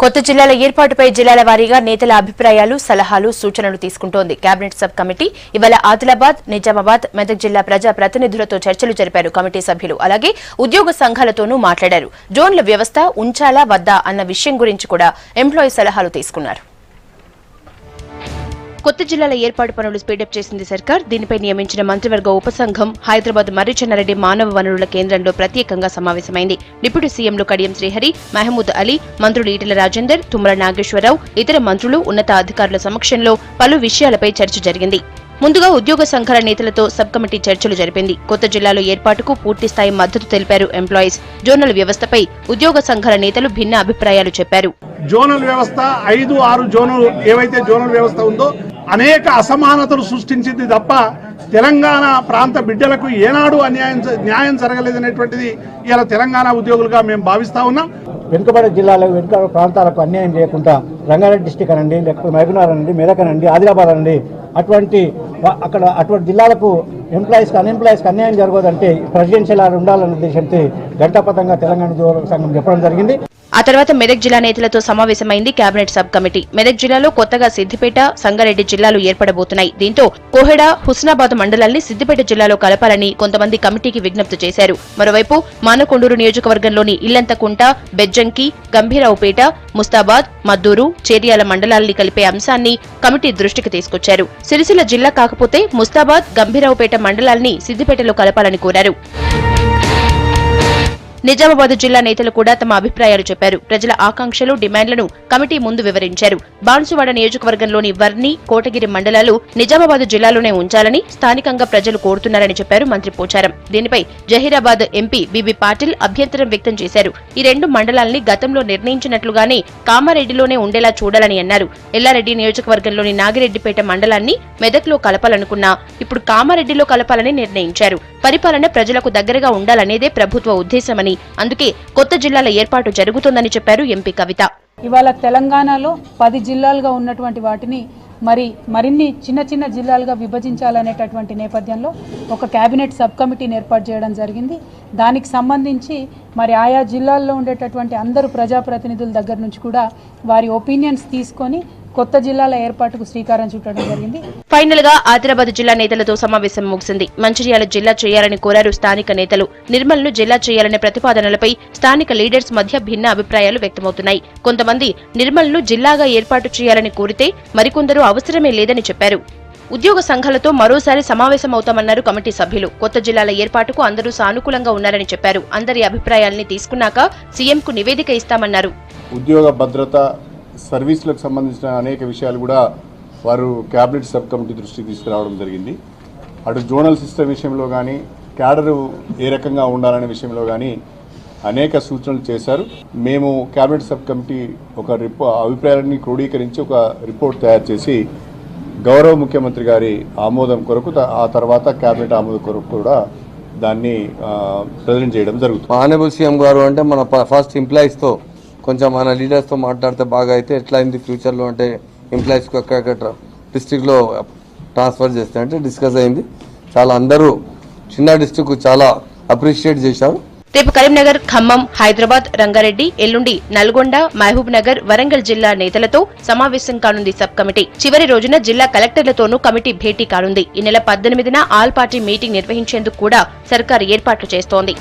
కొత్త జిల్లాల ఏర్పాటుపై జిల్లాల వారీగా నేతల అభిప్రాయాలు, సలహాలు, సూచనలు తీసుకుంటోంది కేబినెట్ సబ్ కమిటీ. ఇవాళ ఆదిలాబాద్, నిజామాబాద్, మెదక్ జిల్లా ప్రజా ప్రతినిధులతో చర్చలు జరిపారు కమిటీ సభ్యులు. అలాగే ఉద్యోగ సంఘాలతోనూ మాట్లాడారు. జోన్ల వ్యవస్థ ఉంచాలా వద్దా అన్న విషయం గురించి కూడా ఎంప్లాయీ సలహాలు తీసుకున్నారు. కొత్త జిల్లాల ఏర్పాటు పనులు స్పీడప్ చేసింది సర్కార్. దీనిపై నియమించిన మంత్రివర్గ ఉపసంఘం హైదరాబాద్ మర్రిచెన్నారెడ్డి మానవ వనరుల కేంద్రంలో ప్రత్యేకంగా సమావేశమైంది. డిప్యూటీ సీఎంలు కడియం శ్రీహరి, మహమూద్ అలీ, మంత్రులు ఈటెల రాజేందర్, తుమ్మల నాగేశ్వరరావు, ఇతర మంత్రులు, ఉన్నతాధికారుల సమక్షంలో పలు విషయాలపై చర్చ జరిగింది. ముందుగా ఉద్యోగ సంఘాల నేతలతో సబ్ కమిటీ చర్చలు జరిపింది. కొత్త జిల్లాలో ఏర్పాటుకు పూర్తిస్థాయి మద్దతు తెలిపారు ఎంప్లాయీస్. జోనల్ వ్యవస్థపై ఉద్యోగ సంఘాల నేతలు భిన్న అభిప్రాయాలు చెప్పారు. జోనల్ వ్యవస్థ 5-6 జోనల్ ఏవైతే జోనల్ వ్యవస్థ ఉందో అనేక అసమానతలు సృష్టించింది తప్ప తెలంగాణ ప్రాంత బిడ్డలకు ఏనాడు న్యాయం జరగలేదనేటువంటిది ఇలా తెలంగాణ ఉద్యోగులుగా మేము భావిస్తా ఉన్నాం. వెనుకబడే జిల్లాలకు, వెనుకబడే ప్రాంతాలకు అన్యాయం చేయకుండా రంగారెడ్డి డిస్టిక్ అనండి, లేకపోతే మహబూబ్నగర్ అనండి, మెదక్ అనండి, ఆదిలాబాద్ అనండి, అటువంటి జిల్లాలకు ఎంప్లాయీస్కి అన్ఎంప్లాయీస్కి అన్యాయం జరగదంటే ప్రెసిడెన్షియల్ ఆర్డర్ ఉండాలనే ఉద్దేశంతో గంటాపథంగా తెలంగాణ ఉద్యోగుల సంఘం చెప్పడం జరిగింది. ఆ తర్వాత మెదక్ జిల్లా నేతలతో సమావేశమైంది కేబినెట్ సబ్ కమిటీ. మెదక్ జిల్లాలో కొత్తగా సిద్దిపేట, సంగారెడ్డి జిల్లాలు ఏర్పడబోతున్నాయి. దీంతో కోహెడ, హుస్నాబాద్ మండలాల్ని సిద్దిపేట జిల్లాలో కలపాలని కొంతమంది కమిటీకి విజ్ఞప్తి చేశారు. మరోవైపు మానకొండూరు నియోజకవర్గంలోని ఇల్లంతకుంట, బెజ్జంకి, గంభీరావుపేట, ముస్తాబాద్, మద్దూరు, చేర్యాల మండలాల్ని కలిపే అంశాన్ని కమిటీ దృష్టికి తీసుకొచ్చారు. సిరిసిల్ల జిల్లా కాకపోతే ముస్తాబాద్, గంభీరావుపేట మండలాల్ని సిద్దిపేటలో కలపాలని కోరారు. నిజామాబాద్ జిల్లా నేతలు కూడా తమ అభిప్రాయాలు చెప్పారు. ప్రజల ఆకాంక్షలు, డిమాండ్లను కమిటీ ముందు వివరించారు. బాన్సువాడ నియోజకవర్గంలోని వర్ని, కోటగిరి మండలాలు నిజామాబాద్ జిల్లాలోనే ఉంచాలని స్థానికంగా ప్రజలు కోరుతున్నారని చెప్పారు మంత్రి పోచారం. దీనిపై జహీరాబాద్ ఎంపీ బీబీ పాటిల్ అభ్యంతరం వ్యక్తం చేశారు. ఈ 2 మండలాల్ని గతంలో నిర్ణయించినట్లుగానే కామారెడ్డిలోనే ఉండేలా చూడాలని అన్నారు. ఎల్లారెడ్డి నియోజకవర్గంలోని నాగిరెడ్డిపేట మండలాన్ని మెదక్లో కలపాలనుకున్నా ఇప్పుడు కామారెడ్డిలో కలపాలని నిర్ణయించారు. పరిపాలన ప్రజలకు దగ్గరగా ఉండాలనేదే ప్రభుత్వ ఉద్దేశమని, అందుకే కొత్త జిల్లాల ఏర్పాటు జరుగుతోందని చెప్పారు ఎంపీ కవిత. ఇవాళ తెలంగాణలో 10 జిల్లాలుగా ఉన్నటువంటి వాటిని మరిన్ని చిన్న చిన్న జిల్లాలుగా విభజించాలనేటటువంటి నేపథ్యంలో ఒక కేబినెట్ సబ్ కమిటీని ఏర్పాటు చేయడం జరిగింది. దానికి సంబంధించి ఆయా జిల్లాల్లో ఉండేటటువంటి అందరూ ప్రజాప్రతినిధుల దగ్గర నుంచి కూడా వారి ఒపీనియన్స్ తీసుకొని కొత్త జిల్లాల ఏర్పాటుకు శ్రీకారం చుట్టడం జరిగింది. ఫైనల్ గా ఆదిలాబాద్ జిల్లా నేతలతో సమావేశం ముగిసింది. మంచిర్యాల జిల్లా చేయాలని కోరారు స్థానిక నేతలు. నిర్మల్ను జిల్లా చేయాలనే ప్రతిపాదనలపై స్థానిక లీడర్స్ మధ్య భిన్న అభిప్రాయాలు వ్యక్తమవుతున్నాయి. కొంతమంది నిర్మల్ను జిల్లాగా ఏర్పాటు చేయాలని కోరితే మరికొందరు అవసరమే లేదని చెప్పారు. ఉద్యోగ సంఘాలతో మరోసారి సమావేశమవుతామన్నారు కమిటీ సభ్యులు. కొత్త జిల్లాల ఏర్పాటుకు అందరూ సానుకూలంగా ఉన్నారని చెప్పారు. అందరి అభిప్రాయాల్ని తీసుకున్నాక సీఎంకు నివేదిక ఇస్తామన్నారు. ఉద్యోగ భద్రత, సర్వీసులకు సంబంధించిన అనేక విషయాలు కూడా వారు క్యాబినెట్ సబ్ కమిటీ దృష్టికి తీసుకురావడం జరిగింది. అటు జోనల్ సిస్టమ్ విషయంలో కానీ, క్యాడరు ఏ రకంగా ఉండాలనే విషయంలో కానీ అనేక సూచనలు చేశారు. మేము క్యాబినెట్ సబ్ కమిటీ ఒక అభిప్రాయాన్ని క్రోడీకరించి ఒక రిపోర్ట్ తయారు చేసి గౌరవ ముఖ్యమంత్రి గారి ఆమోదం కొరకు, ఆ తర్వాత క్యాబినెట్ ఆమోదం కొరకు కూడా దాన్ని ప్రజెంట్ చేయడం జరుగుతుంది. ఆనరబుల్ సీఎం గారు అంటే మన ఫస్ట్ ఎంప్లాయీస్తో కొంచెం మన లీడర్స్తో మాట్లాడితే బాగా అయితే ఎట్లా అయింది ఫ్యూచర్లో అంటే ఎంప్లాయీస్కి ఎక్కడ డిస్ట్రిక్ట్లో ట్రాన్స్ఫర్ చేస్తే అంటే డిస్కస్ అయింది. చాలా అందరూ చిన్న డిస్ట్రిక్ట్ చాలా అప్రిషియేట్ చేశారు. రేపు కరీంనగర్, ఖమ్మం, హైదరాబాద్, రంగారెడ్డి, ఎల్లుండి నల్గొండ, మహబూబ్ నగర్, వరంగల్ జిల్లా నేతలతో సమావేశం కానుంది సబ్ కమిటీ. చివరి రోజున జిల్లా కలెక్టర్లతోనూ కమిటీ భేటీ కానుంది. ఈ నెల 18న ఆల్ పార్టీ మీటింగ్ నిర్వహించేందుకు కూడా సర్కారు ఏర్పాట్లు చేస్తోంది.